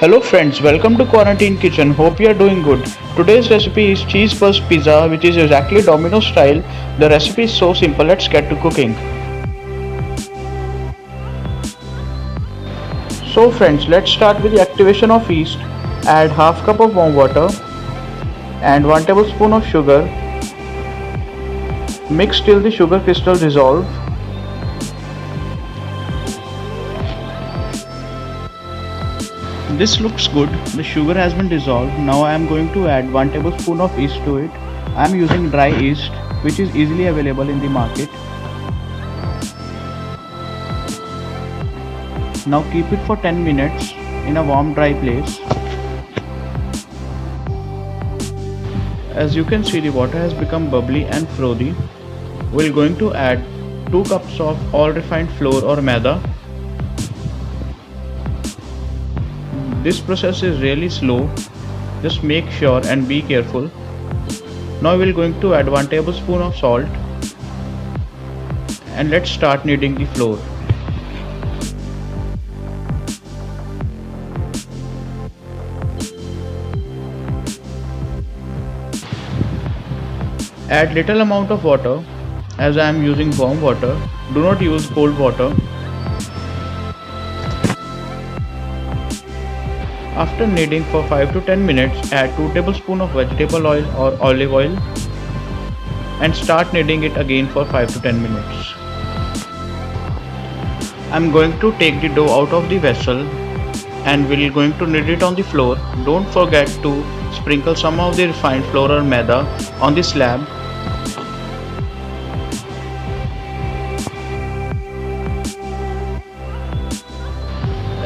Hello friends, welcome to Quarantine Kitchen. Hope you are doing good. Today's recipe is cheese burst pizza, which is exactly Domino style. The recipe is so simple. Let's get to cooking. So friends, let's start with the activation of yeast. Add half cup of warm water and 1 tablespoon of sugar. Mix till the sugar crystal dissolve. This looks good. The sugar has been dissolved. Now I am going to add 1 tablespoon of yeast to it. I am using dry yeast, which is easily available in the market. Now keep it for 10 minutes in a warm dry place. As you can see, the water has become bubbly and frothy. We're going to add 2 cups of all refined flour or maida. This process is really slow. Just make sure and be careful. Now we're going to add 1 tablespoon of salt and let's start kneading the flour. Add little amount of water as I am using warm water. Do not use cold water. After kneading for 5 to 10 minutes, add 2 tablespoons of vegetable oil or olive oil and start kneading it again for 5 to 10 minutes. I'm going to take the dough out of the vessel and we're going to knead it on the floor. Don't forget to sprinkle some of the refined flour or maida on the slab.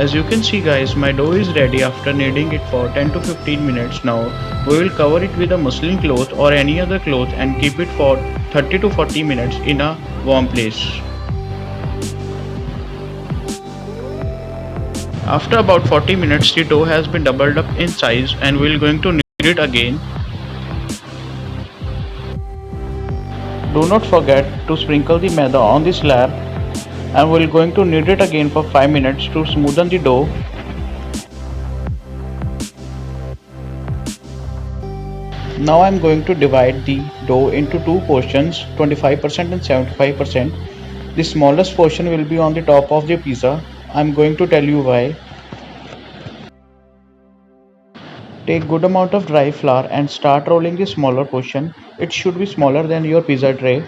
As you can see guys, my dough is ready after kneading it for 10 to 15 minutes. Now we will cover it with a muslin cloth or any other cloth and keep it for 30 to 40 minutes in a warm place. After about 40 minutes, the dough has been doubled up in size and we are going to knead it again. Do not forget to sprinkle the maida on the slab and we are going to knead it again for 5 minutes to smoothen the dough. Now I am going to divide the dough into two portions, 25% and 75%. The smallest portion will be on the top of the pizza. I am going to tell you why. Take good amount of dry flour and start rolling the smaller portion. It should be smaller than your pizza tray.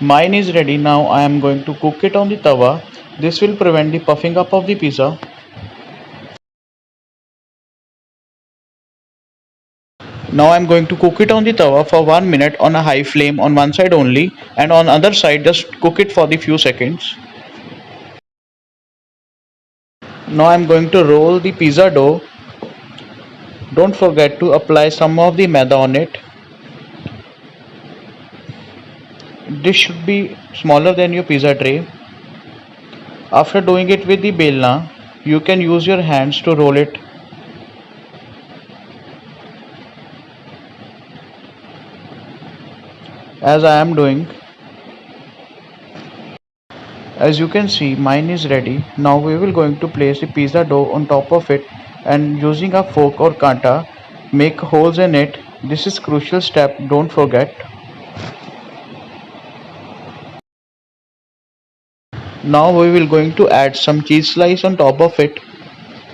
Mine is ready. Now I am going to cook it on the tawa. This will prevent the puffing up of the pizza. Now I am going to cook it on the tawa for 1 minute on a high flame on one side only and on other side just cook it for the few seconds. Now I am going to roll the pizza dough. Don't forget to apply some of the maida on it. This should be smaller than your pizza tray. After doing it with the belna, you can use your hands to roll it. As I am doing. As you can see, mine is ready. Now we will going to place the pizza dough on top of it and using a fork or kanta, make holes in it. This is crucial step, don't forget. Now we will going to add some cheese slice on top of it.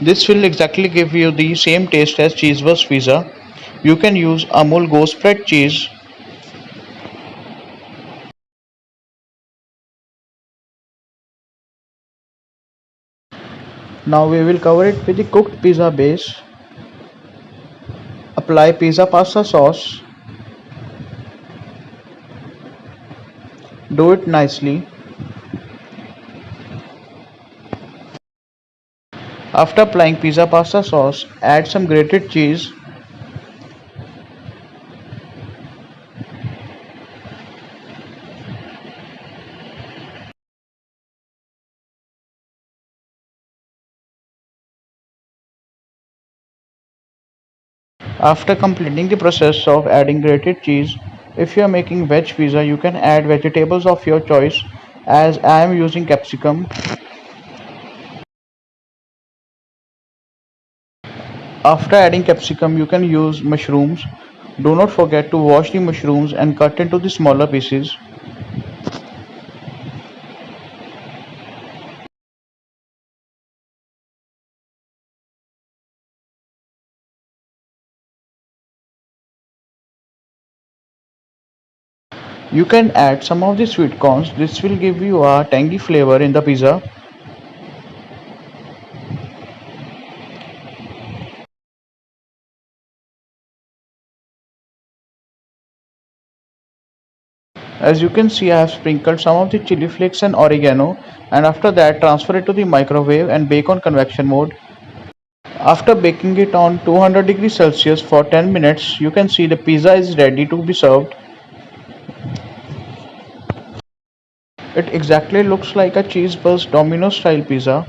This will exactly give you the same taste as cheese burst pizza. You can use Amul Go spread cheese. Now we will cover it with the cooked pizza base. Apply pizza pasta sauce. Do it nicely. After applying pizza pasta sauce, add some grated cheese. After completing the process of adding grated cheese, If you are making veg pizza, you can add vegetables of your choice as I am using capsicum. After adding capsicum, you can use mushrooms. Do not forget to wash the mushrooms and cut into the smaller pieces. You can add some of the sweet corns. This will give you a tangy flavor in the pizza. As you can see, I have sprinkled some of the chili flakes and oregano, and after that transfer it to the microwave and bake on convection mode. After baking it on 200 degrees Celsius for 10 minutes, you can see the pizza is ready to be served. It exactly looks like a cheese burst Domino style pizza.